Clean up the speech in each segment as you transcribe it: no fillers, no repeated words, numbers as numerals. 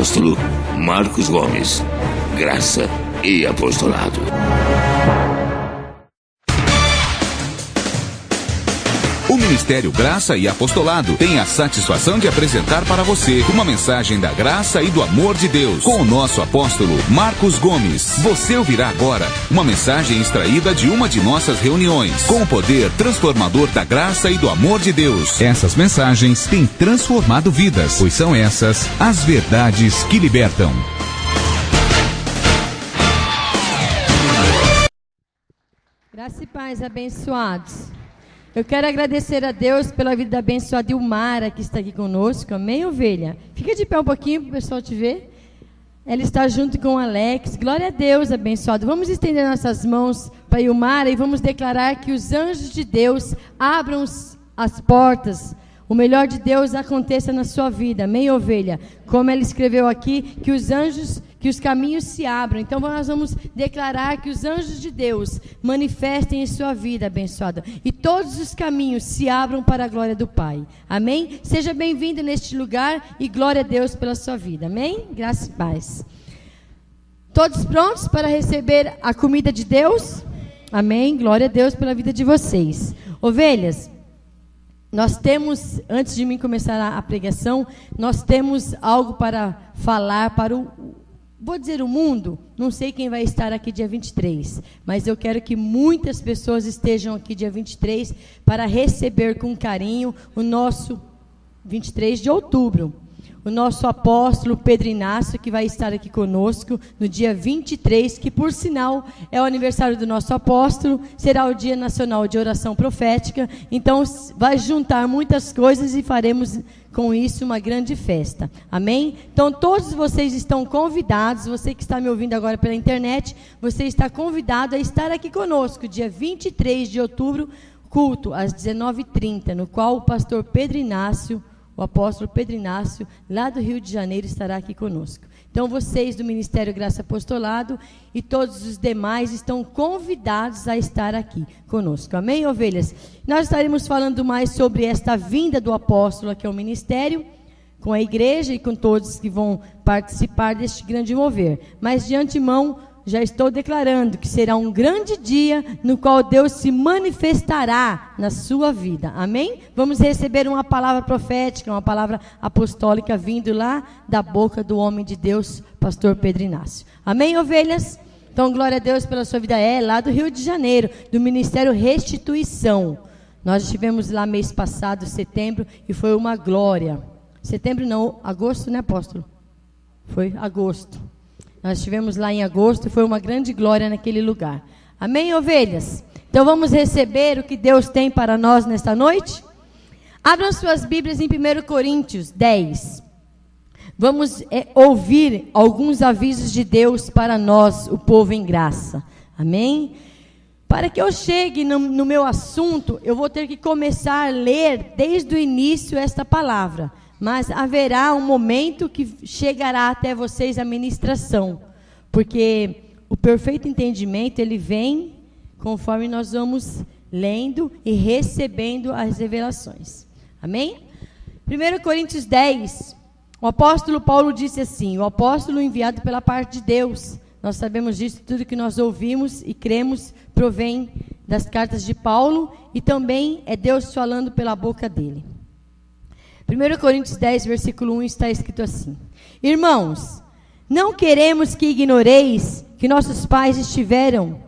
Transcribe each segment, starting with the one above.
apóstolo Marcos Gomes. Graça e apostolado. O Ministério Graça e Apostolado tem a satisfação de apresentar para você uma mensagem da graça e do amor de Deus com o nosso apóstolo Marcos Gomes. Você ouvirá agora uma mensagem extraída de uma de nossas reuniões com o poder transformador da graça e do amor de Deus. Essas mensagens têm transformado vidas, pois são essas as verdades que libertam. Graça e paz, abençoados. Eu quero agradecer a Deus pela vida da abençoada Ilmara, que está aqui conosco. Amém, ovelha? Fica de pé um pouquinho para o pessoal te ver. Ela está junto com o Alex. Glória a Deus, abençoado. Vamos estender nossas mãos para Ilmara e vamos declarar que os anjos de Deus abram as portas. O melhor de Deus aconteça na sua vida. Amém, ovelha? Como ela escreveu aqui, que os caminhos se abram. Então nós vamos declarar que os anjos de Deus manifestem em sua vida, abençoada. E todos os caminhos se abram para a glória do Pai. Amém? Seja bem-vindo neste lugar e glória a Deus pela sua vida. Amém? Graça e paz. Todos prontos para receber a comida de Deus? Amém? Glória a Deus pela vida de vocês. Ovelhas, nós temos, antes de mim começar a pregação, nós temos algo para falar para vou dizer o mundo, não sei quem vai estar aqui dia 23, mas eu quero que muitas pessoas estejam aqui dia 23 para receber com carinho o nosso 23 de outubro. O nosso apóstolo Pedro Inácio, que vai estar aqui conosco no dia 23, que por sinal é o aniversário do nosso apóstolo, será o Dia Nacional de Oração Profética, então vai juntar muitas coisas e faremos com isso uma grande festa, amém? Então todos vocês estão convidados, você que está me ouvindo agora pela internet, você está convidado a estar aqui conosco, dia 23 de outubro, culto às 19h30, no qual o pastor Pedro Inácio, o apóstolo Pedro Inácio, lá do Rio de Janeiro, estará aqui conosco. Então, vocês do Ministério Graça Apostolado e todos os demais estão convidados a estar aqui conosco. Amém, ovelhas? Nós estaremos falando mais sobre esta vinda do apóstolo aqui ao ministério, com a igreja e com todos que vão participar deste grande mover. Mas, de antemão, já estou declarando que será um grande dia no qual Deus se manifestará na sua vida. Amém? Vamos receber uma palavra profética, uma palavra apostólica vindo lá da boca do homem de Deus, pastor Pedro Inácio. Amém, ovelhas? Então, glória a Deus pela sua vida. É lá do Rio de Janeiro, do Ministério Restituição. Nós estivemos lá mês passado, setembro, e foi uma glória. Setembro não, agosto, né, apóstolo? Foi agosto. Nós estivemos lá em agosto e foi uma grande glória naquele lugar. Amém, ovelhas? Então vamos receber o que Deus tem para nós nesta noite? Abram suas Bíblias em 1 Coríntios 10. Vamos ouvir alguns avisos de Deus para nós, o povo em graça. Amém? Para que eu chegue no meu assunto, eu vou ter que começar a ler desde o início esta palavra. Mas haverá um momento que chegará até vocês a ministração, porque o perfeito entendimento, ele vem conforme nós vamos lendo e recebendo as revelações. Amém? 1 Coríntios 10, o apóstolo Paulo disse assim, o apóstolo enviado pela parte de Deus. Nós sabemos disso, tudo que nós ouvimos e cremos provém das cartas de Paulo e também é Deus falando pela boca dele. 1 Coríntios 10, versículo 1 está escrito assim: Irmãos, não queremos que ignoreis que nossos pais estiveram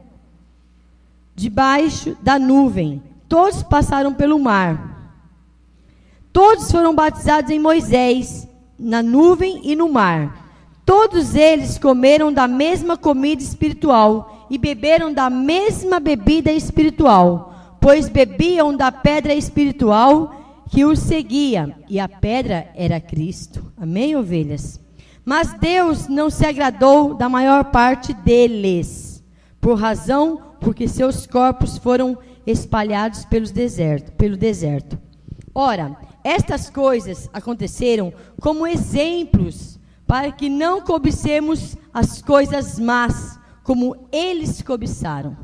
debaixo da nuvem. Todos passaram pelo mar. Todos foram batizados em Moisés, na nuvem e no mar. Todos eles comeram da mesma comida espiritual e beberam da mesma bebida espiritual, pois bebiam da pedra espiritual que os seguia, e a pedra era Cristo. Amém, ovelhas? Mas Deus não se agradou da maior parte deles, porque seus corpos foram espalhados pelo deserto. Ora, estas coisas aconteceram como exemplos, para que não cobicemos as coisas más, como eles cobiçaram.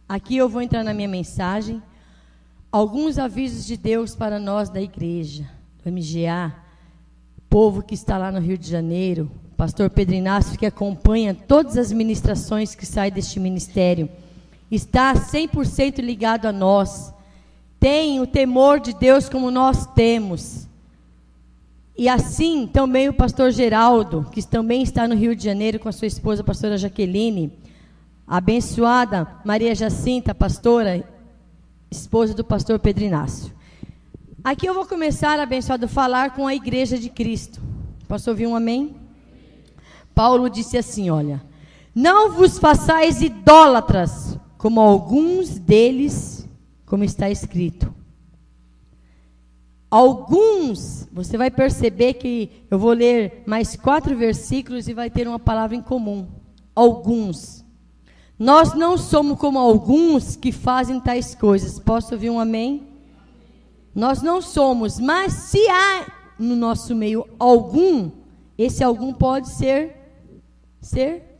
Aqui eu vou entrar na minha mensagem. Alguns avisos de Deus para nós da igreja, do MGA, povo que está lá no Rio de Janeiro, pastor Pedro Inácio, que acompanha todas as ministrações que saem deste ministério, está 100% ligado a nós, tem o temor de Deus como nós temos. E assim também o pastor Geraldo, que também está no Rio de Janeiro com a sua esposa, a pastora Jaqueline, a abençoada Maria Jacinta, pastora, esposa do pastor Pedro Inácio. Aqui eu vou começar, abençoado, a falar com a igreja de Cristo. Posso ouvir um amém? Paulo disse assim, olha: não vos façais idólatras, como alguns deles, como está escrito. Alguns, você vai perceber que eu vou ler mais 4 versículos e vai ter uma palavra em comum. Alguns. Nós não somos como alguns que fazem tais coisas. Posso ouvir um amém? Nós não somos, mas se há no nosso meio algum, esse algum pode ser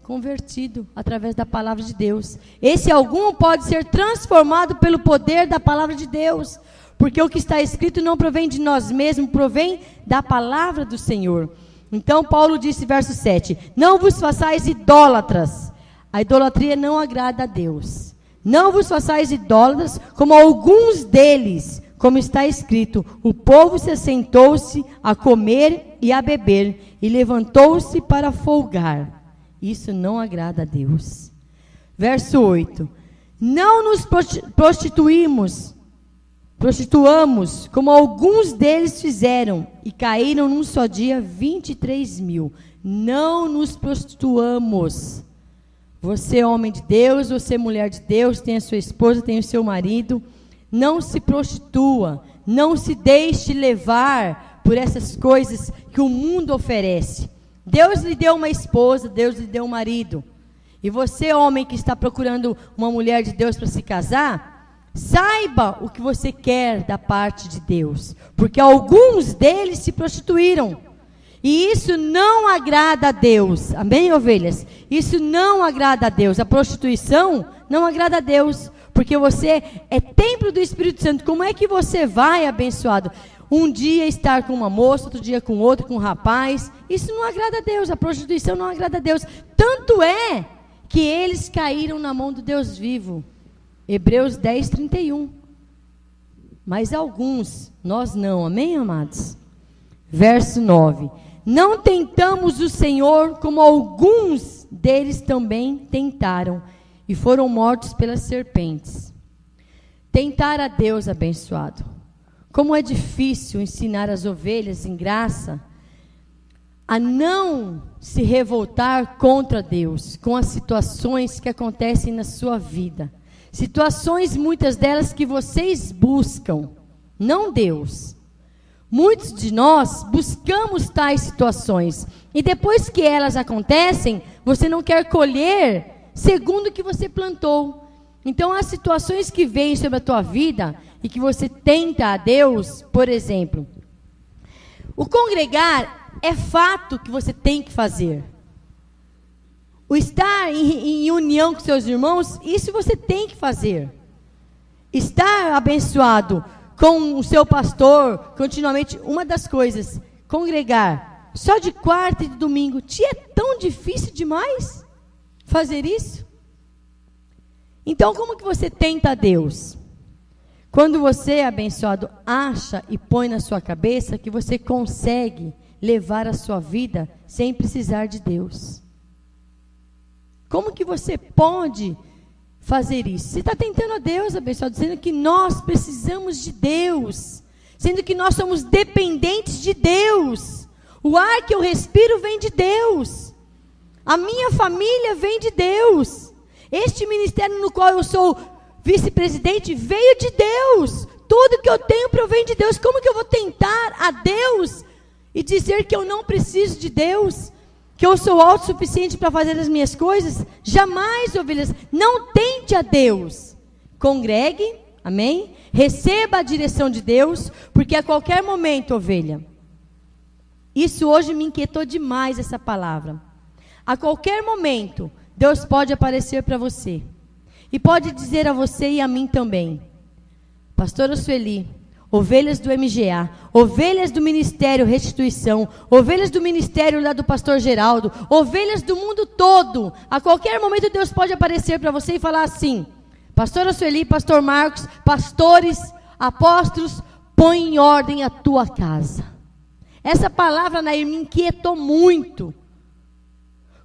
convertido através da palavra de Deus. Esse algum pode ser transformado pelo poder da palavra de Deus. Porque o que está escrito não provém de nós mesmos, provém da palavra do Senhor. Então Paulo disse, verso 7, não vos façais idólatras. A idolatria não agrada a Deus. Não vos façais idólatras, como alguns deles, como está escrito, o povo se assentou-se a comer e a beber, e levantou-se para folgar. Isso não agrada a Deus. Verso 8, não nos prostituamos, como alguns deles fizeram, e caíram num só dia 23.000. Não nos prostituamos. Você, homem de Deus, você, mulher de Deus, tem a sua esposa, tem o seu marido. Não se prostitua, não se deixe levar por essas coisas que o mundo oferece. Deus lhe deu uma esposa, Deus lhe deu um marido. E você, homem que está procurando uma mulher de Deus para se casar, saiba o que você quer da parte de Deus, porque alguns deles se prostituíram, e isso não agrada a Deus. Amém, ovelhas? Isso não agrada a Deus. A prostituição não agrada a Deus, porque você é templo do Espírito Santo. Como é que você vai, abençoado, um dia estar com uma moça, outro dia com outro, com um rapaz? Isso não agrada a Deus. A prostituição não agrada a Deus. Tanto é que eles caíram na mão do Deus vivo. Hebreus 10, 31. Mas alguns, nós não. Amém, amados? Verso 9. Não tentamos o Senhor como alguns deles também tentaram e foram mortos pelas serpentes. Tentar a Deus, abençoado. Como é difícil ensinar as ovelhas em graça a não se revoltar contra Deus com as situações que acontecem na sua vida. Situações, muitas delas, que vocês buscam, não Deus. Muitos de nós buscamos tais situações, e depois que elas acontecem, você não quer colher segundo o que você plantou. Então, as situações que vêm sobre a tua vida, e que você tenta a Deus, por exemplo, o congregar é fato que você tem que fazer. O estar em união com seus irmãos, isso você tem que fazer. Estar abençoado com o seu pastor, continuamente, uma das coisas, congregar, só de quarta e de domingo, te é tão difícil demais fazer isso? Então, como que você tenta a Deus? Quando você, abençoado, acha e põe na sua cabeça que você consegue levar a sua vida sem precisar de Deus. Como que você pode fazer isso? Você está tentando a Deus, abençoado, dizendo que nós precisamos de Deus, sendo que nós somos dependentes de Deus. O ar que eu respiro vem de Deus. A minha família vem de Deus. Este ministério no qual eu sou vice-presidente veio de Deus. Tudo que eu tenho provém de Deus. Como que eu vou tentar a Deus e dizer que eu não preciso de Deus? Que eu sou autossuficiente para fazer as minhas coisas? Jamais, ovelhas. Não tente a Deus. Congregue, amém? Receba a direção de Deus, porque a qualquer momento, ovelha, isso hoje me inquietou demais, essa palavra. A qualquer momento, Deus pode aparecer para você. E pode dizer a você e a mim também: Pastora Sueli, ovelhas do MGA, ovelhas do Ministério Restituição, ovelhas do Ministério lá do Pastor Geraldo, ovelhas do mundo todo. A qualquer momento Deus pode aparecer para você e falar assim: Pastora Sueli, Pastor Marcos, pastores, apóstolos, põe em ordem a tua casa. Essa palavra, Nair, me inquietou muito.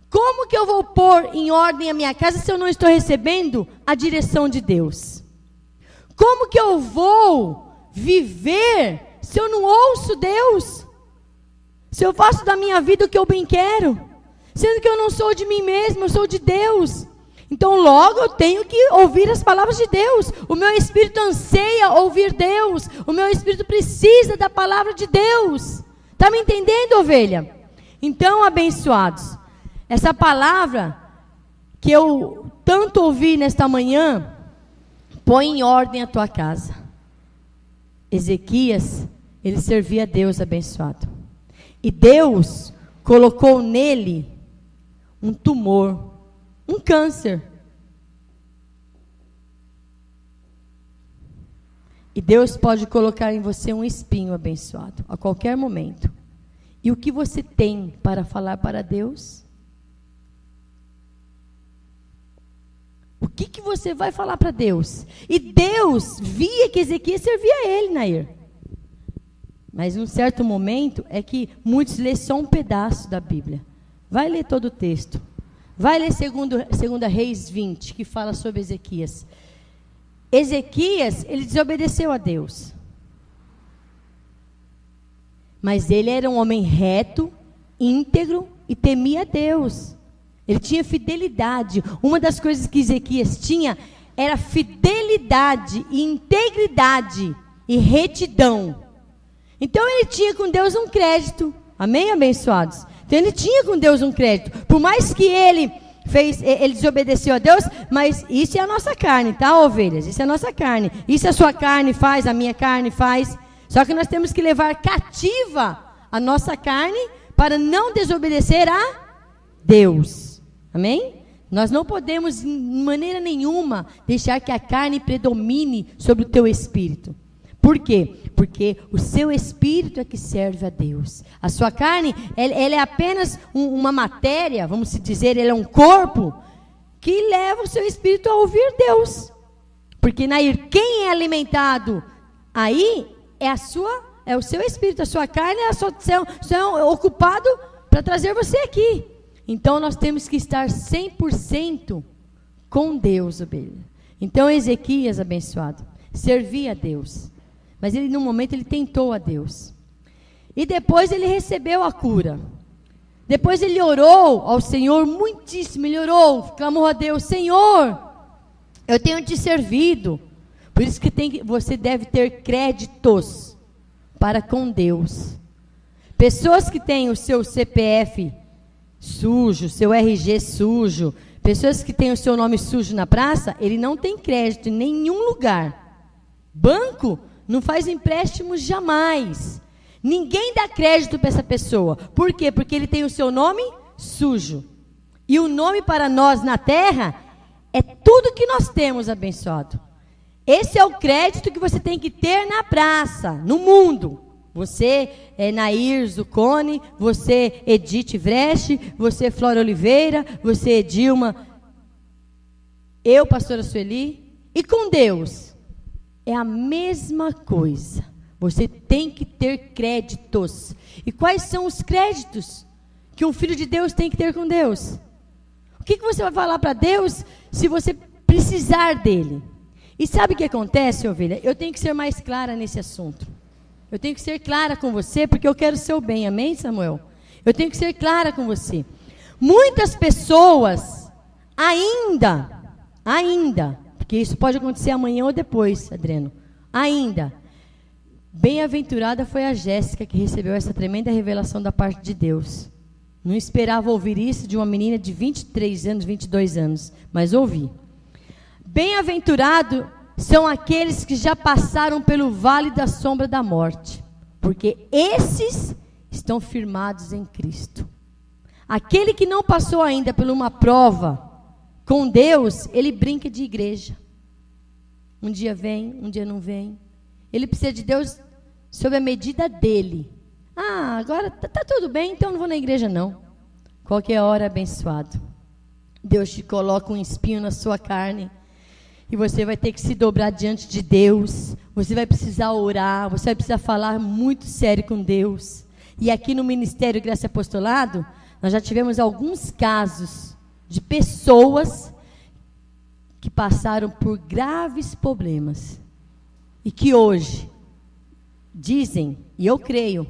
Como que eu vou pôr em ordem a minha casa se eu não estou recebendo a direção de Deus? Como que eu vou viver se eu não ouço Deus? Se eu faço da minha vida o que eu bem quero, sendo que eu não sou de mim mesmo, eu sou de Deus. Então logo eu tenho que ouvir as palavras de Deus. O meu espírito anseia ouvir Deus. O meu espírito precisa da palavra de Deus. Está me entendendo, ovelha? Então, abençoados, essa palavra que eu tanto ouvi nesta manhã, põe em ordem a tua casa. Ezequias, ele servia a Deus, abençoado. E Deus colocou nele um tumor, um câncer. E Deus pode colocar em você um espinho, abençoado, a qualquer momento. E o que você tem para falar para Deus? O que você vai falar para Deus? E Deus via que Ezequias servia a ele, Nair. Mas num certo momento é que muitos lêem só um pedaço da Bíblia. Vai ler todo o texto. Vai ler 2 Reis 20, que fala sobre Ezequias. Ezequias, ele desobedeceu a Deus. Mas ele era um homem reto, íntegro e temia a Deus. Ele tinha fidelidade. Uma das coisas que Ezequias tinha era fidelidade e integridade e retidão. Então ele tinha com Deus um crédito. Amém, abençoados? Então ele tinha com Deus um crédito. Por mais que ele desobedeceu a Deus, mas isso é a nossa carne, tá, ovelhas? Isso é a nossa carne. Isso a sua carne faz, a minha carne faz. Só que nós temos que levar cativa a nossa carne para não desobedecer a Deus. Amém? Nós não podemos, de maneira nenhuma, deixar que a carne predomine sobre o teu espírito. Por quê? Porque o seu espírito é que serve a Deus. A sua carne, ela é apenas uma matéria, vamos dizer, ele é um corpo que leva o seu espírito a ouvir Deus. Porque, Nair, quem é alimentado aí é o seu espírito, a sua carne é ocupado para trazer você aqui. Então, nós temos que estar 100% com Deus, ovelha. Então, Ezequias, abençoado, servia a Deus. Mas ele, num momento, ele tentou a Deus. E depois ele recebeu a cura. Depois ele orou ao Senhor muitíssimo. Ele orou, clamou a Deus: Senhor, eu tenho te servido. Por isso que você deve ter créditos para com Deus. Pessoas que têm o seu CPF sujo, seu RG sujo, pessoas que têm o seu nome sujo na praça, ele não tem crédito em nenhum lugar. Banco não faz empréstimos jamais. Ninguém dá crédito para essa pessoa. Por quê? Porque ele tem o seu nome sujo. E o nome para nós na terra é tudo que nós temos, abençoado. Esse é o crédito que você tem que ter na praça, no mundo. Você é Nair Zucconi, você Edith Vresch, você Flora Oliveira, você Edilma, eu, pastora Sueli. E com Deus é a mesma coisa. Você tem que ter créditos. E quais são os créditos que um filho de Deus tem que ter com Deus? O que você vai falar para Deus se você precisar dele? E sabe o que acontece, ovelha? Eu tenho que ser mais clara nesse assunto. Eu tenho que ser clara com você porque eu quero o seu bem. Amém, Samuel? Eu tenho que ser clara com você. Muitas pessoas ainda, porque isso pode acontecer amanhã ou depois, Adriano, ainda, bem-aventurada foi a Jéssica que recebeu essa tremenda revelação da parte de Deus. Não esperava ouvir isso de uma menina de 23 anos, 22 anos, mas ouvi. Bem-aventurado são aqueles que já passaram pelo vale da sombra da morte, porque esses estão firmados em Cristo. Aquele que não passou ainda por uma prova com Deus, ele brinca de igreja. Um dia vem, um dia não vem. Ele precisa de Deus sob a medida dele. Ah, agora tá tudo bem, então não vou na igreja não. Qualquer hora, abençoado, Deus te coloca um espinho na sua carne e você vai ter que se dobrar diante de Deus. Você vai precisar orar, você vai precisar falar muito sério com Deus. E aqui no Ministério Graça e Apostolado, nós já tivemos alguns casos de pessoas que passaram por graves problemas e que hoje dizem, e eu creio,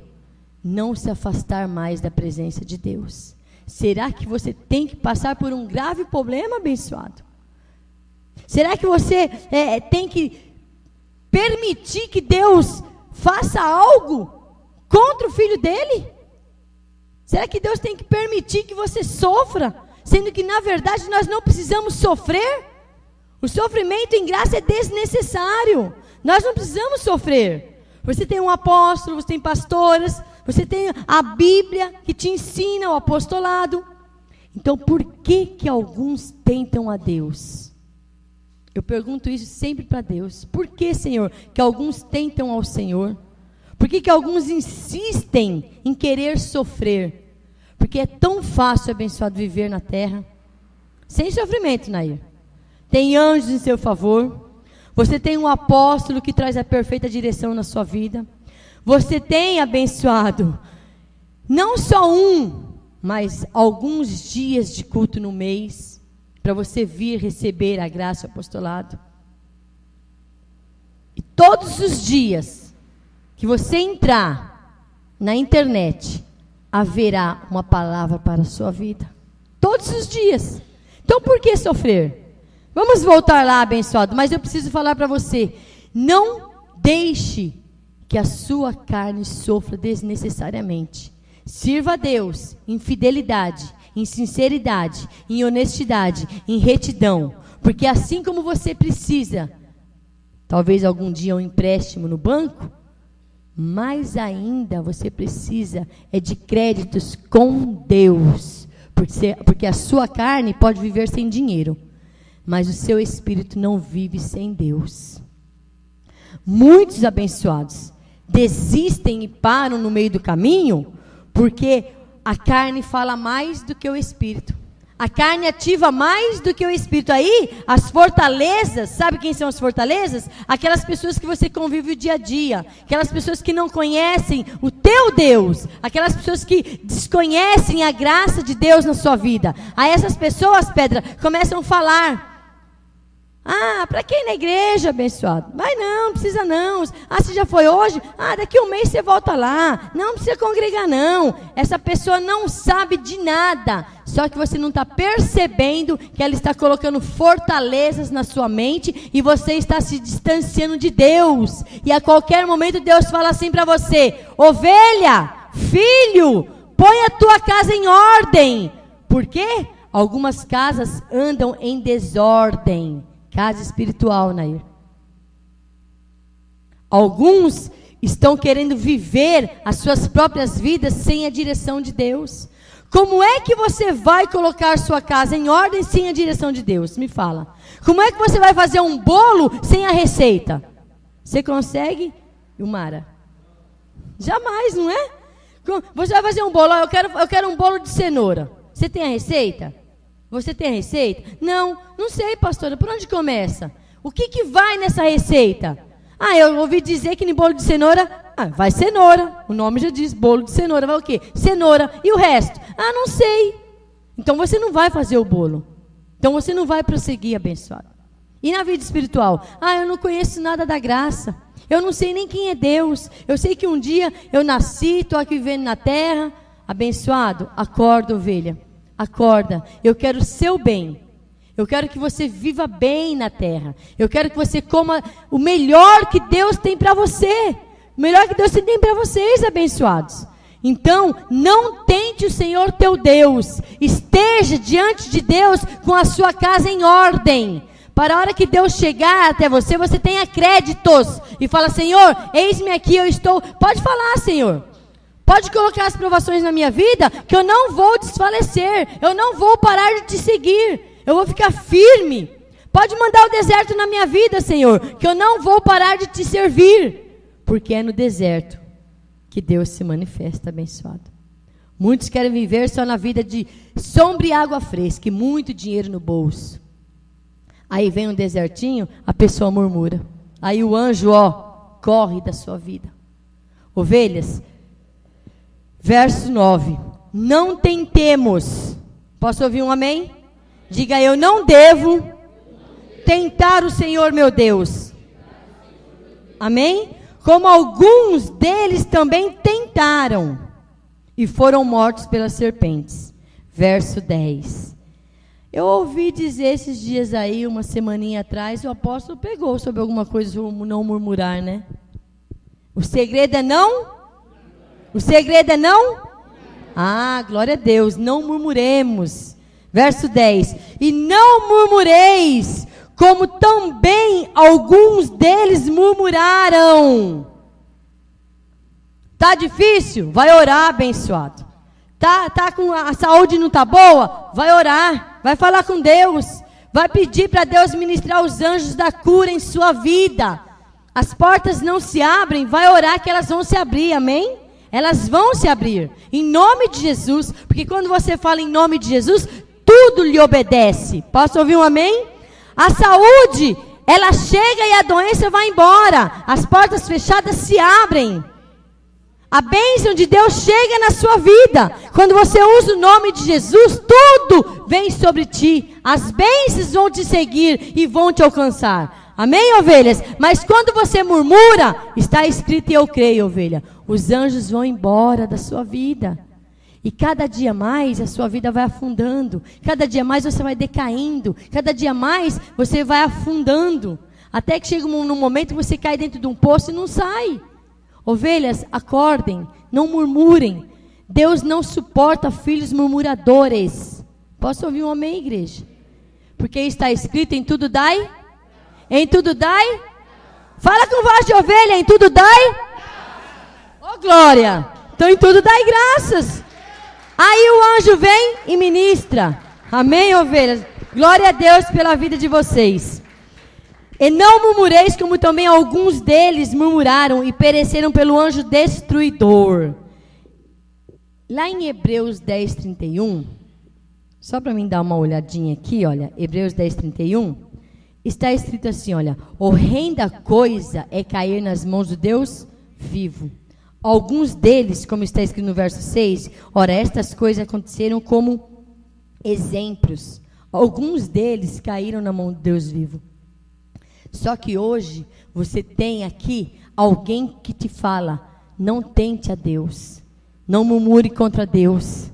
não se afastar mais da presença de Deus. Será que você tem que passar por um grave problema, abençoado? Será que você tem que permitir que Deus faça algo contra o filho dele? Será que Deus tem que permitir que você sofra, sendo que na verdade nós não precisamos sofrer? O sofrimento em graça é desnecessário. Nós não precisamos sofrer. Você tem um apóstolo, você tem pastoras, você tem a Bíblia que te ensina o apostolado. Então por que alguns tentam a Deus? Eu pergunto isso sempre para Deus. Por que, Senhor, que alguns tentam ao Senhor? Por que alguns insistem em querer sofrer? Porque é tão fácil, abençoado, viver na terra sem sofrimento, Nair. Tem anjos em seu favor. Você tem um apóstolo que traz a perfeita direção na sua vida. Você tem, abençoado, não só mas alguns dias de culto no mês, para você vir receber a graça e o apostolado. E todos os dias que você entrar na internet, haverá uma palavra para a sua vida. Todos os dias. Então por que sofrer? Vamos voltar lá, abençoado, mas eu preciso falar para você, não deixe que a sua carne sofra desnecessariamente. Sirva a Deus em fidelidade, em sinceridade, em honestidade, em retidão, porque assim como você precisa, talvez algum dia um empréstimo no banco, mais ainda você precisa de créditos com Deus, porque a sua carne pode viver sem dinheiro, mas o seu espírito não vive sem Deus. Muitos abençoados desistem e param no meio do caminho, porque a carne fala mais do que o espírito. A carne ativa mais do que o espírito. Aí, as fortalezas, sabe quem são as fortalezas? Aquelas pessoas que você convive o dia a dia. Aquelas pessoas que não conhecem o teu Deus. Aquelas pessoas que desconhecem a graça de Deus na sua vida. Aí essas pessoas, Pedra, começam a falar. Ah, para quem ir na igreja, abençoado? Vai não precisa não. Ah, você já foi hoje? Ah, daqui a um mês você volta lá. Não precisa congregar não. Essa pessoa não sabe de nada. Só que você não está percebendo que ela está colocando fortalezas na sua mente e você está se distanciando de Deus. E a qualquer momento Deus fala assim para você: ovelha, filho, põe a tua casa em ordem. Por quê? Algumas casas andam em desordem. Casa espiritual, Nair. Alguns estão querendo viver as suas próprias vidas sem a direção de Deus. Como é que você vai colocar sua casa em ordem sem a direção de Deus? Me fala. Como é que você vai fazer um bolo sem a receita? Você consegue, Ilmara? Jamais, não é? Você vai fazer um bolo, eu quero um bolo de cenoura. Você tem a receita? Você tem a receita? Não sei, pastora, por onde começa? O que vai nessa receita? Ah, eu ouvi dizer que no bolo de cenoura, vai cenoura. O nome já diz, bolo de cenoura, vai o quê? Cenoura. E o resto? Ah, não sei. Então você não vai fazer o bolo. Então você não vai prosseguir, abençoado. E na vida espiritual? Ah, eu não conheço nada da graça. Eu não sei nem quem é Deus. Eu sei que um dia eu nasci, estou aqui vivendo na terra. Abençoado, acorda, ovelha. Acorda, eu quero o seu bem. Eu quero que você viva bem na terra. Eu quero que você coma o melhor que Deus tem para você. O melhor que Deus tem para vocês, abençoados. Então, não tente o Senhor teu Deus. Esteja diante de Deus com a sua casa em ordem. Para a hora que Deus chegar até você, você tenha créditos. E fala: Senhor, eis-me aqui, eu estou. Pode falar, Senhor. Pode colocar as provações na minha vida, que eu não vou desfalecer, eu não vou parar de te seguir, eu vou ficar firme. Pode mandar o deserto na minha vida, Senhor, que eu não vou parar de te servir. porque é no deserto que Deus se manifesta, abençoado. Muitos querem viver só na vida de sombra e água fresca e muito dinheiro no bolso. Aí vem um desertinho, a pessoa murmura. Aí o anjo, corre da sua vida. Ovelhas, verso 9. Não tentemos. Posso ouvir um amém? Diga, eu não devo tentar o Senhor meu Deus. Amém? Como alguns deles também tentaram e foram mortos pelas serpentes. Verso 10. Eu ouvi dizer esses dias aí, uma semaninha atrás, o apóstolo pegou sobre alguma coisa, não murmurar, né? O segredo é não? O segredo é não? Ah, glória a Deus, não murmuremos. Verso 10. E não murmureis, como também alguns deles murmuraram. Tá difícil? Vai orar, abençoado. Tá com a saúde não tá boa? Vai orar, vai falar com Deus, vai pedir para Deus ministrar os anjos da cura em sua vida. As portas não se abrem, vai orar que elas vão se abrir, amém? Elas vão se abrir, em nome de Jesus, porque quando você fala em nome de Jesus, tudo lhe obedece. Posso ouvir um amém? A saúde, ela chega e a doença vai embora, as portas fechadas se abrem. A bênção de Deus chega na sua vida. Quando você usa o nome de Jesus, tudo vem sobre ti. As bênçãos vão te seguir e vão te alcançar. Amém, ovelhas? Mas quando você murmura, está escrito, e eu creio, ovelha, os anjos vão embora da sua vida. E cada dia mais a sua vida vai afundando. Cada dia mais você vai decaindo. Cada dia mais você vai afundando. Até que chega num momento que você cai dentro de um poço e não sai. Ovelhas, acordem, não murmurem. Deus não suporta filhos murmuradores. Posso ouvir um amém, igreja? Porque está escrito, em tudo dai? Em tudo dai? Fala com voz de ovelha, em tudo dai? Oh, glória! Então em tudo dai graças. Aí o anjo vem e ministra. Amém, ovelhas? Glória a Deus pela vida de vocês. E não murmureis, como também alguns deles murmuraram e pereceram pelo anjo destruidor. Lá em Hebreus 10, 31, só para mim dar uma olhadinha aqui, olha, Hebreus 10, 31, está escrito assim, olha, horrenda coisa é cair nas mãos do Deus vivo. Alguns deles, como está escrito no verso 6, ora, estas coisas aconteceram como exemplos. Alguns deles caíram na mão do Deus vivo. Só que hoje você tem aqui alguém que te fala, não tente a Deus, não murmure contra Deus,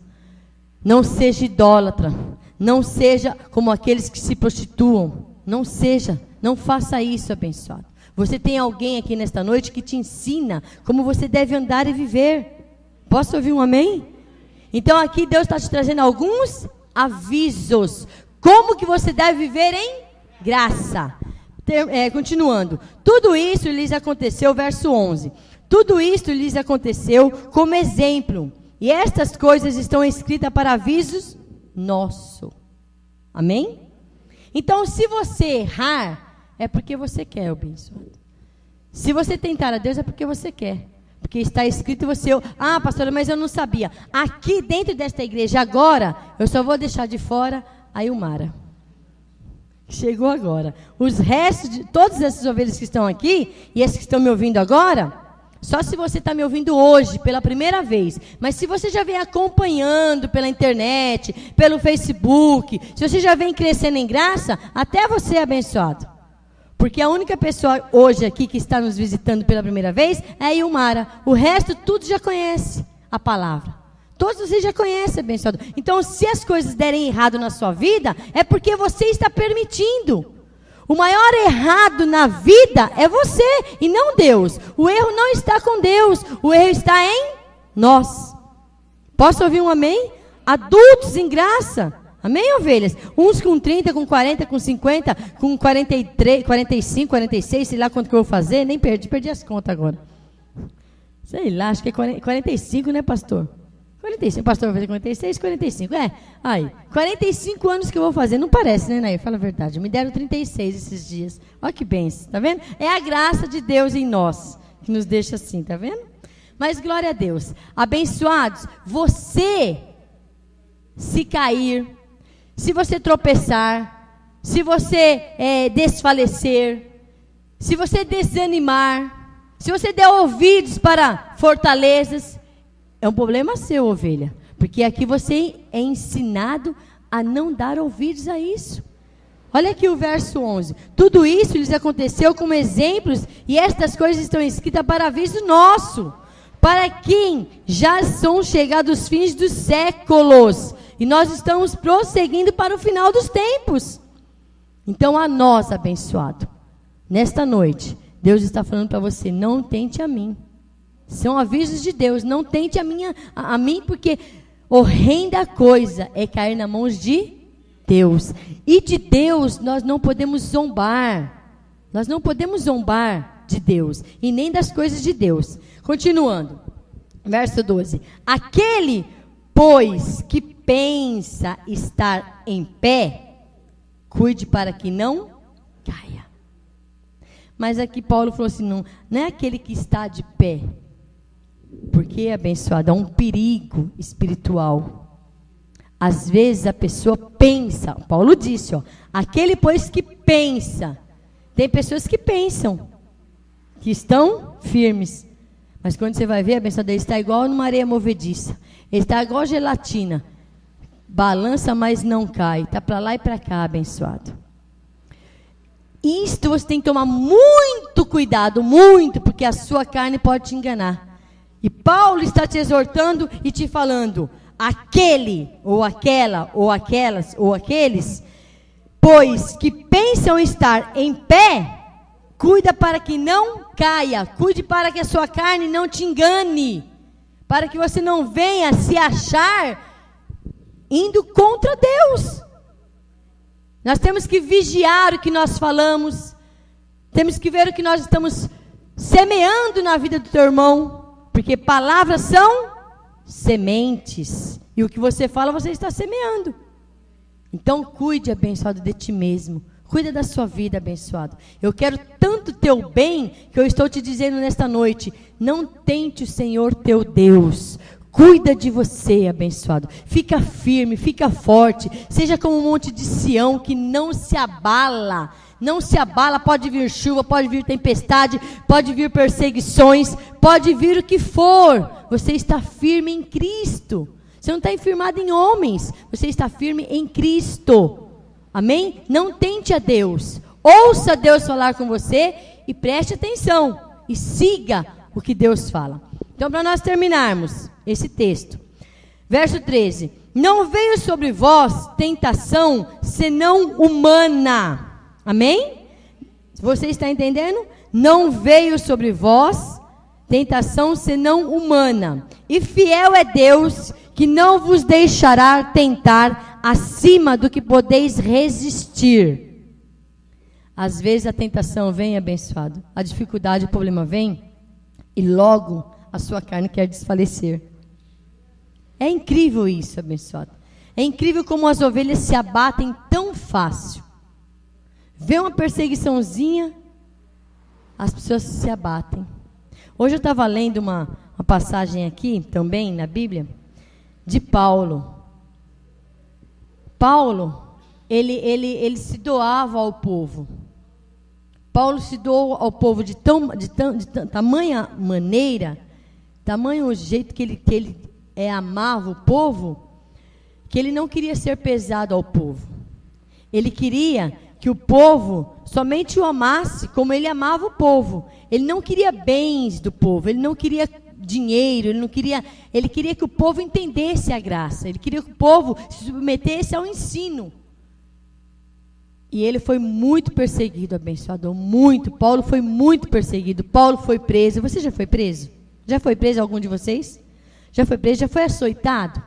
não seja idólatra, não seja como aqueles que se prostituam, não faça isso, abençoado. Você tem alguém aqui nesta noite que te ensina como você deve andar e viver. Posso ouvir um amém? Então aqui Deus está te trazendo alguns avisos, como que você deve viver em graça. Continuando, tudo isso lhes aconteceu, verso 11, tudo isso lhes aconteceu como exemplo, e estas coisas estão escritas para avisos nosso, amém? Então se você errar, é porque você quer, abençoado. Se você tentar a Deus, é porque você quer, porque está escrito você, pastora, mas eu não sabia, aqui dentro desta igreja agora, eu só vou deixar de fora a Ilmara. Chegou agora. Os restos de todas essas ovelhas que estão aqui, e esses que estão me ouvindo agora, só se você está me ouvindo hoje, pela primeira vez. Mas se você já vem acompanhando pela internet, pelo Facebook, se você já vem crescendo em graça, até você é abençoado. Porque a única pessoa hoje aqui que está nos visitando pela primeira vez é a Ilmara. O resto tudo já conhece a palavra. Todos vocês já conhecem, abençoado. Então, se as coisas derem errado na sua vida, é porque você está permitindo. O maior errado na vida é você e não Deus. O erro não está com Deus, o erro está em nós. Posso ouvir um amém? Adultos em graça. Amém, ovelhas? Uns com 30, com 40, com 50, com 43, 45, 46, sei lá quanto que eu vou fazer. Nem perdi as contas agora. Sei lá, acho que é 45, né, pastor? 45, pastor vai fazer 46, 45, aí, 45 anos que eu vou fazer, não parece, né, Nair? Fala a verdade, me deram 36 esses dias, olha que bênção, tá vendo? É a graça de Deus em nós, que nos deixa assim, tá vendo? Mas glória a Deus. Abençoados, você, se cair, se você tropeçar, se você desfalecer, se você desanimar, se você der ouvidos para fortalezas, é um problema seu, ovelha. Porque aqui você é ensinado a não dar ouvidos a isso. Olha aqui o verso 11. Tudo isso lhes aconteceu como exemplos, e estas coisas estão escritas para aviso nosso, para quem já são chegados os fins dos séculos, e nós estamos prosseguindo para o final dos tempos. Então a nós, abençoado, nesta noite, Deus está falando para você, não tente a mim. São avisos de Deus, não tente a mim, porque horrenda coisa é cair nas mãos de Deus. E de Deus nós não podemos zombar. Nós não podemos zombar de Deus, e nem das coisas de Deus. Continuando, verso 12. Aquele, pois, que pensa estar em pé, cuide para que não caia. Mas aqui Paulo falou assim, não é aquele que está de pé. Porque, abençoado, é um perigo espiritual. Às vezes a pessoa pensa, Paulo disse, aquele, pois, que pensa. Tem pessoas que pensam, que estão firmes. Mas quando você vai ver, abençoado, ele está igual numa areia movediça. Ele está igual gelatina. Balança, mas não cai. Está para lá e para cá, abençoado. Isto você tem que tomar muito cuidado, muito, porque a sua carne pode te enganar. E Paulo está te exortando e te falando, aquele, ou aquela, ou aquelas, ou aqueles, pois que pensam estar em pé, cuida para que não caia, cuide para que a sua carne não te engane, para que você não venha se achar indo contra Deus. Nós temos que vigiar o que nós falamos, temos que ver o que nós estamos semeando na vida do teu irmão, porque palavras são sementes, e o que você fala, você está semeando. Então cuide, abençoado, de ti mesmo, cuida da sua vida, abençoado. Eu quero tanto teu bem, que eu estou te dizendo nesta noite, não tente o Senhor teu Deus, cuida de você, abençoado, fica firme, fica forte, seja como um monte de Sião, que não se abala, pode vir chuva, pode vir tempestade, pode vir perseguições, pode vir o que for, você está firme em Cristo, você não está firmado em homens, você está firme em Cristo, amém? Não tente a Deus, ouça Deus falar com você, e preste atenção, e siga o que Deus fala. Então, para nós terminarmos esse texto, verso 13, não veio sobre vós tentação, senão humana. Amém? Você está entendendo? Não veio sobre vós tentação senão humana. E fiel é Deus, que não vos deixará tentar acima do que podeis resistir. Às vezes a tentação vem, abençoado. A dificuldade, o problema vem, e logo a sua carne quer desfalecer. É incrível isso, abençoado. É incrível como as ovelhas se abatem tão fácil. Vê uma perseguiçãozinha, as pessoas se abatem. Hoje eu estava lendo uma passagem aqui, também na Bíblia, de Paulo. Paulo, ele se doava ao povo. Paulo se doou ao povo de tamanha maneira, tamanho jeito que ele amava o povo, que ele não queria ser pesado ao povo. Ele queria que o povo somente o amasse como ele amava o povo. Ele não queria bens do povo, ele não queria dinheiro, ele queria que o povo entendesse a graça, ele queria que o povo se submetesse ao ensino. E ele foi muito perseguido, abençoador, muito. Paulo foi muito perseguido, Paulo foi preso. Você já foi preso? Já foi preso algum de vocês? Já foi preso? Já foi açoitado?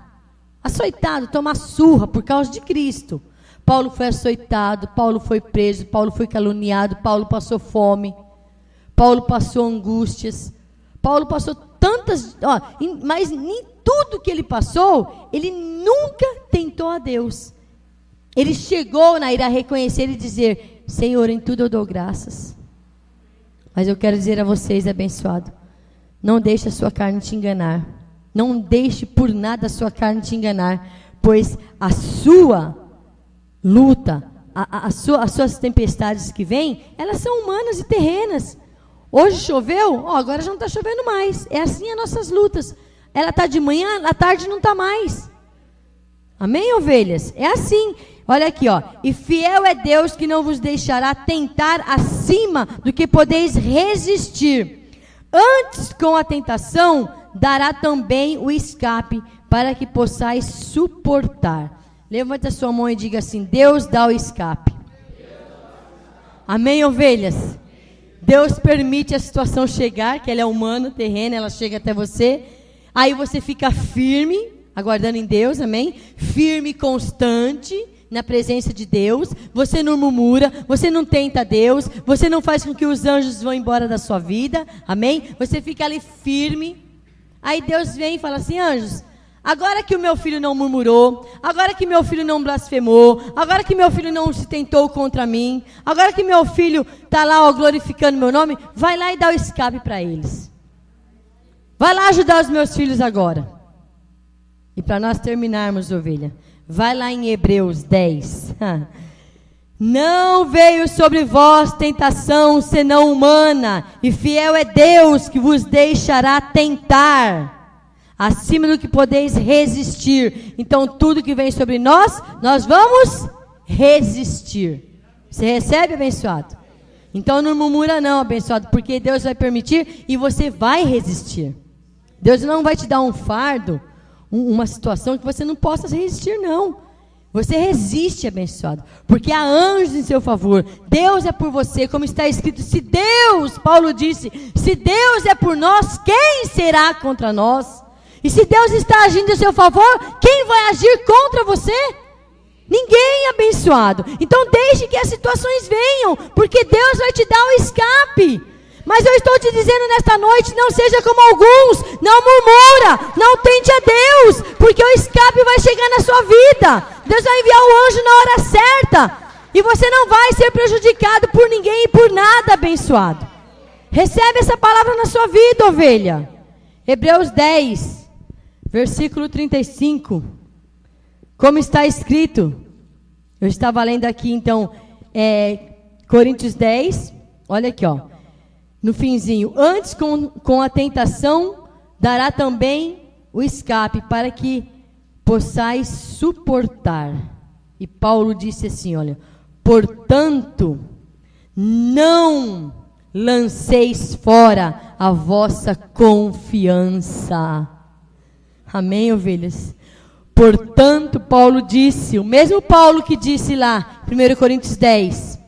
Açoitado, tomar surra por causa de Cristo. Paulo foi açoitado, Paulo foi preso, Paulo foi caluniado, Paulo passou fome, Paulo passou angústias, Paulo passou tantas, mas em tudo que ele passou, ele nunca tentou a Deus. Ele chegou a reconhecer e dizer, Senhor, em tudo eu dou graças. Mas eu quero dizer a vocês, abençoado, não deixe a sua carne te enganar. Não deixe por nada a sua carne te enganar, pois a sua luta, as suas tempestades que vêm, elas são humanas e terrenas. Hoje choveu, agora já não está chovendo mais. É assim as nossas lutas. Ela está de manhã, à tarde não está mais. Amém, ovelhas? É assim. Olha aqui, e fiel é Deus que não vos deixará tentar acima do que podeis resistir. Antes, com a tentação, dará também o escape para que possais suportar. Levante a sua mão e diga assim: Deus dá o escape. Amém, ovelhas? Deus permite a situação chegar, que ela é humana, terrena, ela chega até você. Aí você fica firme, aguardando em Deus, amém? Firme e constante na presença de Deus. Você não murmura, você não tenta Deus, você não faz com que os anjos vão embora da sua vida, amém? Você fica ali firme. Aí Deus vem e fala assim: anjos, agora que o meu filho não murmurou, agora que meu filho não blasfemou, agora que meu filho não se tentou contra mim, agora que meu filho está lá glorificando meu nome, vai lá e dá o escape para eles. Vai lá ajudar os meus filhos agora. E para nós terminarmos, ovelha, vai lá em Hebreus 10. Não veio sobre vós tentação senão humana, e fiel é Deus que vos deixará tentar acima do que podeis resistir. Então tudo que vem sobre nós, nós vamos resistir. Você recebe, abençoado? Então não murmura não, abençoado, porque Deus vai permitir e você vai resistir. Deus não vai te dar um fardo, uma situação que você não possa resistir, não. Você resiste, abençoado, porque há anjos em seu favor. Deus é por você, como está escrito: se Deus, Paulo disse, se Deus é por nós, quem será contra nós? E se Deus está agindo em seu favor, quem vai agir contra você? Ninguém, abençoado. Então deixe que as situações venham, porque Deus vai te dar o escape. Mas eu estou te dizendo nesta noite, não seja como alguns, não murmura, não tente a Deus, porque o escape vai chegar na sua vida. Deus vai enviar o anjo na hora certa, e você não vai ser prejudicado por ninguém e por nada, abençoado. Recebe essa palavra na sua vida, ovelha. Hebreus 10, versículo 35, como está escrito, eu estava lendo aqui então, Coríntios 10, olha aqui, no finzinho: antes com a tentação dará também o escape para que possais suportar. E Paulo disse assim, olha: portanto, não lanceis fora a vossa confiança. Amém, ovelhas? Portanto, Paulo disse, o mesmo Paulo que disse lá, 1 Coríntios 10,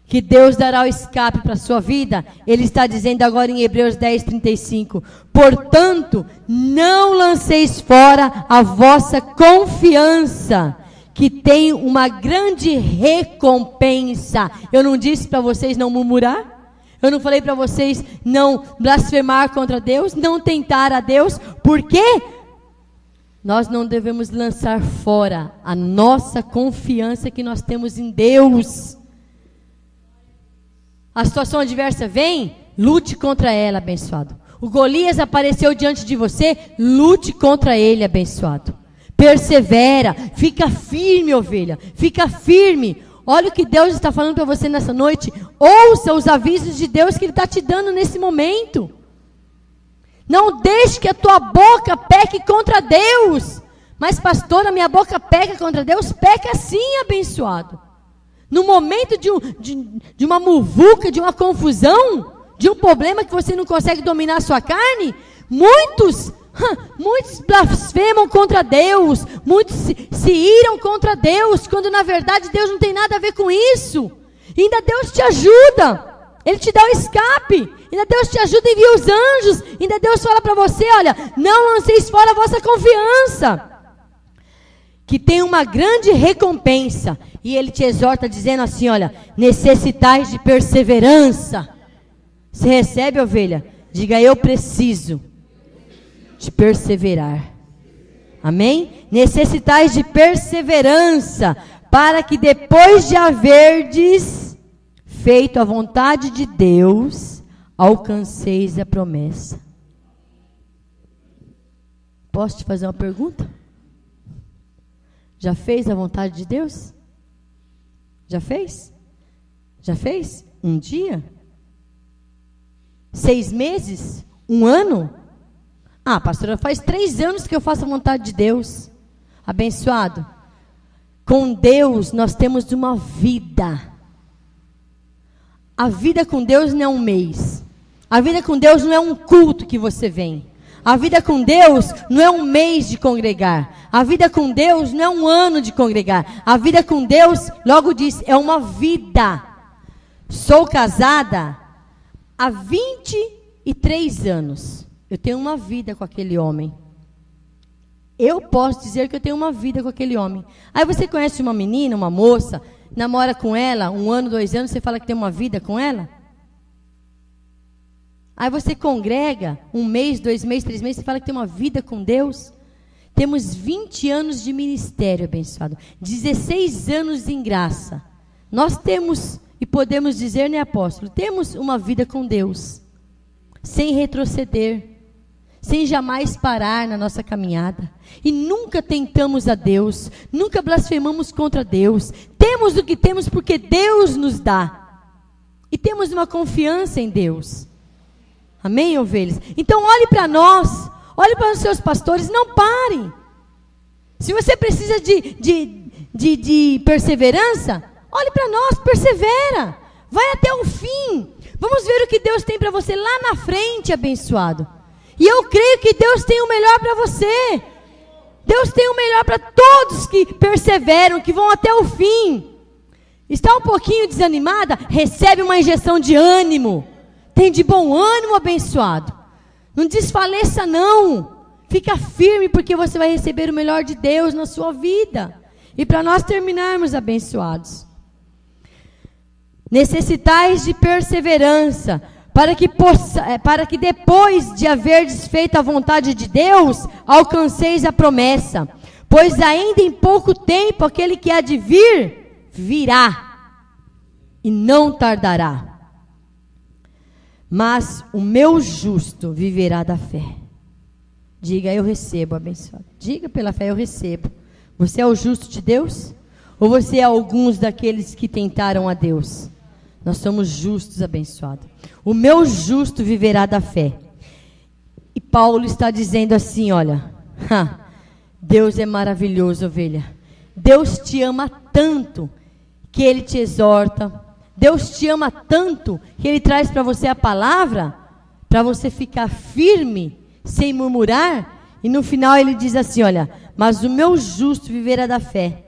que Deus dará o escape para a sua vida, ele está dizendo agora em Hebreus 10, 35, portanto, não lanceis fora a vossa confiança, que tem uma grande recompensa. Eu não disse para vocês não murmurar? Eu não falei para vocês não blasfemar contra Deus, não tentar a Deus? Por quê? Nós não devemos lançar fora a nossa confiança que nós temos em Deus. A situação adversa vem, lute contra ela, abençoado. O Golias apareceu diante de você, lute contra ele, abençoado. Persevera, fica firme, ovelha, fica firme. Olha o que Deus está falando para você nessa noite. Ouça os avisos de Deus que Ele está te dando nesse momento. Não deixe que a tua boca peque contra Deus. Mas pastora, minha boca peca contra Deus? Peca sim, abençoado. No momento de uma muvuca, de uma confusão, de um problema que você não consegue dominar a sua carne, muitos blasfemam contra Deus, muitos se iram contra Deus, quando na verdade Deus não tem nada a ver com isso. E ainda Deus te ajuda, Ele te dá o escape, ainda Deus te ajuda e envia os anjos, ainda Deus fala para você, olha, não lanceis fora a vossa confiança, que tem uma grande recompensa. E Ele te exorta dizendo assim, olha, necessitais de perseverança. Você recebe, ovelha? Diga, eu preciso de perseverar. Amém? Necessitais de perseverança, para que depois de haverdes feito a vontade de Deus, alcanceis a promessa. Posso te fazer uma pergunta? Já fez a vontade de Deus? Já fez? Já fez? Um dia? 6 meses? 1 ano? Ah, pastora, faz 3 anos que eu faço a vontade de Deus. Abençoado. Com Deus nós temos uma vida. A vida com Deus não é um mês. A vida com Deus não é um culto que você vem. A vida com Deus não é um mês de congregar. A vida com Deus não é um ano de congregar. A vida com Deus, logo diz, é uma vida. Sou casada há 23 anos. Eu tenho uma vida com aquele homem. Eu posso dizer que eu tenho uma vida com aquele homem. Aí você conhece uma menina, uma moça, namora com ela 1 ano, 2 anos, você fala que tem uma vida com ela? Aí você congrega 1 mês, 2 meses, 3 meses, você fala que tem uma vida com Deus? Temos 20 anos de ministério, abençoado. 16 anos em graça. Nós temos, e podemos dizer, né, apóstolo? Temos uma vida com Deus. Sem retroceder. Sem jamais parar na nossa caminhada. E nunca tentamos a Deus. Nunca blasfemamos contra Deus. Temos o que temos porque Deus nos dá. E temos uma confiança em Deus. Amém, ovelhas? Então olhe para nós, olhe para os seus pastores, não parem. Se você precisa de perseverança, olhe para nós, persevera. Vai até o fim. Vamos ver o que Deus tem para você lá na frente, abençoado. E eu creio que Deus tem o melhor para você. Deus tem o melhor para todos que perseveram, que vão até o fim. Está um pouquinho desanimada? Recebe uma injeção de ânimo. Tem de bom ânimo, abençoado. Não desfaleça não. Fica firme porque você vai receber o melhor de Deus na sua vida. E para nós terminarmos abençoados. Necessitais de perseverança, para que depois de haver desfeito a vontade de Deus, alcanceis a promessa. Pois ainda em pouco tempo aquele que há de vir, virá. E não tardará. Mas o meu justo viverá da fé. Diga, eu recebo, abençoado. Diga pela fé, eu recebo. Você é o justo de Deus? Ou você é alguns daqueles que tentaram a Deus? Nós somos justos, abençoado. O meu justo viverá da fé. E Paulo está dizendo assim, olha. Deus é maravilhoso, ovelha. Deus te ama tanto que Ele te exorta. Deus te ama tanto que Ele traz para você a palavra, para você ficar firme, sem murmurar. E no final Ele diz assim, olha, mas o meu justo viverá da fé.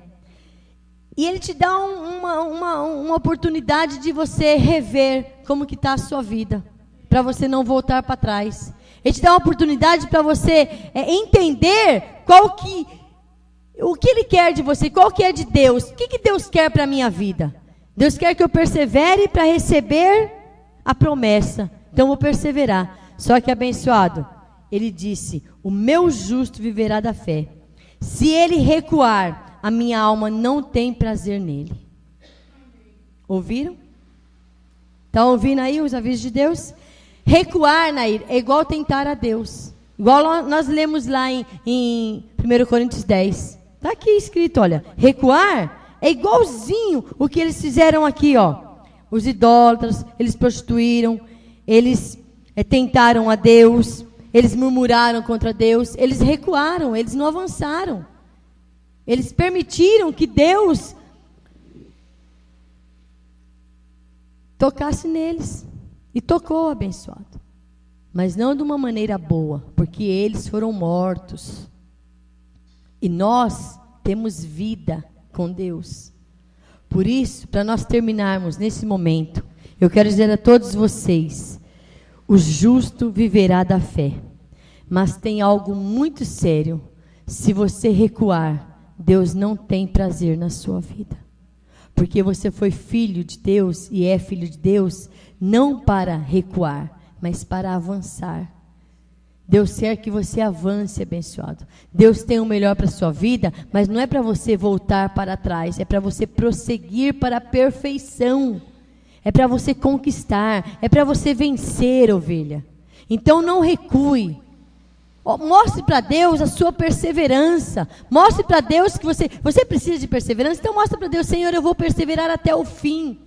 E Ele te dá uma oportunidade de você rever como que está a sua vida, para você não voltar para trás. Ele te dá uma oportunidade para você entender o que Ele quer de você, qual que é de Deus, o que Deus quer para a minha vida. Deus quer que eu persevere para receber a promessa. Então eu vou perseverar. Só que abençoado, Ele disse, o meu justo viverá da fé. Se ele recuar, a minha alma não tem prazer nele. Ouviram? Estão ouvindo aí os avisos de Deus? Recuar, Nair, é igual tentar a Deus. Igual nós lemos lá em 1 Coríntios 10. Está aqui escrito, olha. Recuar é igualzinho o que eles fizeram aqui, ó. Os idólatras, eles prostituíram, eles tentaram a Deus, eles murmuraram contra Deus, eles recuaram, eles não avançaram. Eles permitiram que Deus tocasse neles. E tocou, abençoado. Mas não de uma maneira boa, porque eles foram mortos. E nós temos vida com Deus. Por isso, para nós terminarmos nesse momento, eu quero dizer a todos vocês, o justo viverá da fé. Mas tem algo muito sério. Se você recuar, Deus não tem prazer na sua vida. Porque você foi filho de Deus e é filho de Deus, não para recuar, mas para avançar. Deus quer que você avance, abençoado. Deus tem o melhor para a sua vida, mas não é para você voltar para trás, é para você prosseguir para a perfeição. É para você conquistar, é para você vencer, ovelha. Então não recue. Mostre para Deus a sua perseverança. Mostre para Deus que você precisa de perseverança. Então mostre para Deus: Senhor, eu vou perseverar até o fim.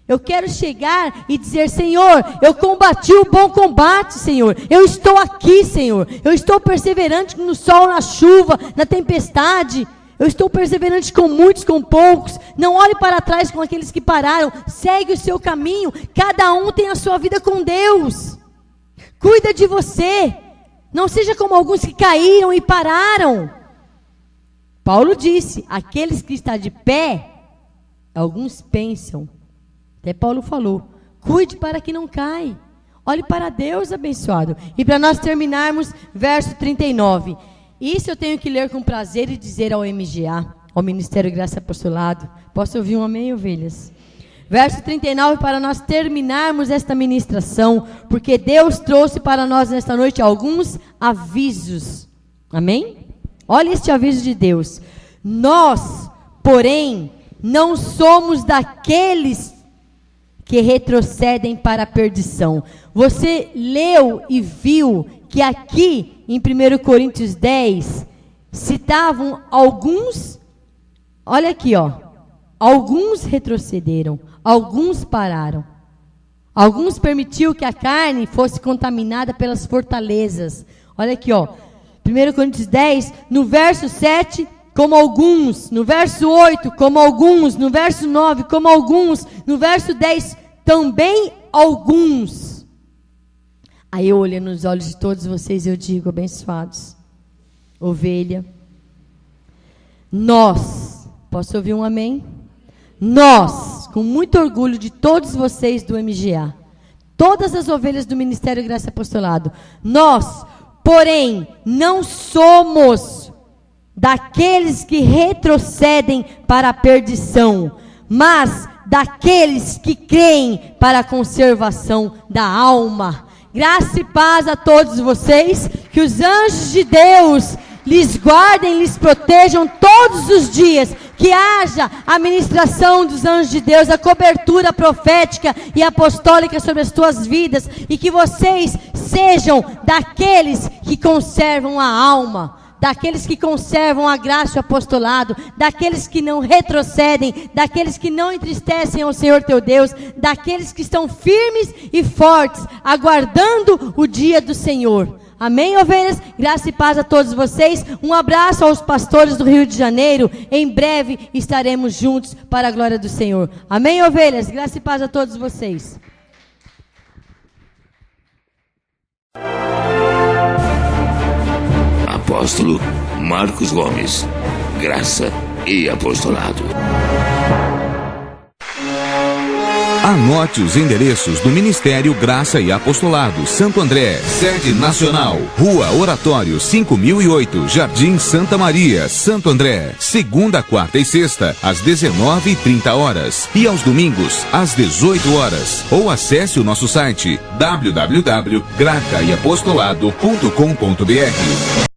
Eu quero chegar e dizer: Senhor, eu combati o bom combate, Senhor. Eu estou aqui, Senhor. Eu estou perseverante no sol, na chuva, na tempestade. Eu estou perseverante com muitos, com poucos. Não olhe para trás com aqueles que pararam. Segue o seu caminho. Cada um tem a sua vida com Deus. Cuida de você. Não seja como alguns que caíram e pararam. Paulo disse: aqueles que estão de pé, alguns pensam. Até Paulo falou: cuide para que não caia. Olhe para Deus, abençoado. E para nós terminarmos, verso 39. Isso eu tenho que ler com prazer e dizer ao MGA, ao Ministério Graça e Apostolado. Posso ouvir um amém, ovelhas? Verso 39, para nós terminarmos esta ministração, porque Deus trouxe para nós nesta noite alguns avisos. Amém? Olha este aviso de Deus. Nós, porém, não somos daqueles que retrocedem para a perdição. Você leu e viu que aqui em 1 Coríntios 10 citavam alguns, olha aqui, alguns retrocederam, alguns pararam, alguns permitiu que a carne fosse contaminada pelas fortalezas. Olha aqui, 1 Coríntios 10, no verso 7, como alguns, no verso 8, como alguns, no verso 9, como alguns, no verso 10, também alguns. Aí eu olho nos olhos de todos vocês e eu digo: abençoados, ovelha, nós, posso ouvir um amém? Nós, com muito orgulho de todos vocês do MGA, todas as ovelhas do Ministério Graça e Apostolado, nós, porém, não somos daqueles que retrocedem para a perdição, mas daqueles que creem para a conservação da alma. Graça e paz a todos vocês, que os anjos de Deus lhes guardem, lhes protejam todos os dias, que haja a ministração dos anjos de Deus, a cobertura profética e apostólica sobre as tuas vidas, e que vocês sejam daqueles que conservam a alma, daqueles que conservam a graça e o apostolado, daqueles que não retrocedem, daqueles que não entristecem ao Senhor teu Deus, daqueles que estão firmes e fortes, aguardando o dia do Senhor. Amém, ovelhas? Graça e paz a todos vocês. Um abraço aos pastores do Rio de Janeiro. Em breve estaremos juntos para a glória do Senhor. Amém, ovelhas? Graça e paz a todos vocês. Apóstolo Marcos Gomes, graça e apostolado. Anote os endereços do Ministério Graça e Apostolado Santo André, sede nacional, Rua Oratório 5008, Jardim Santa Maria, Santo André, segunda, quarta e sexta, às 19h30, e aos domingos, às 18h, ou acesse o nosso site www.gracaiapostolado.com.br.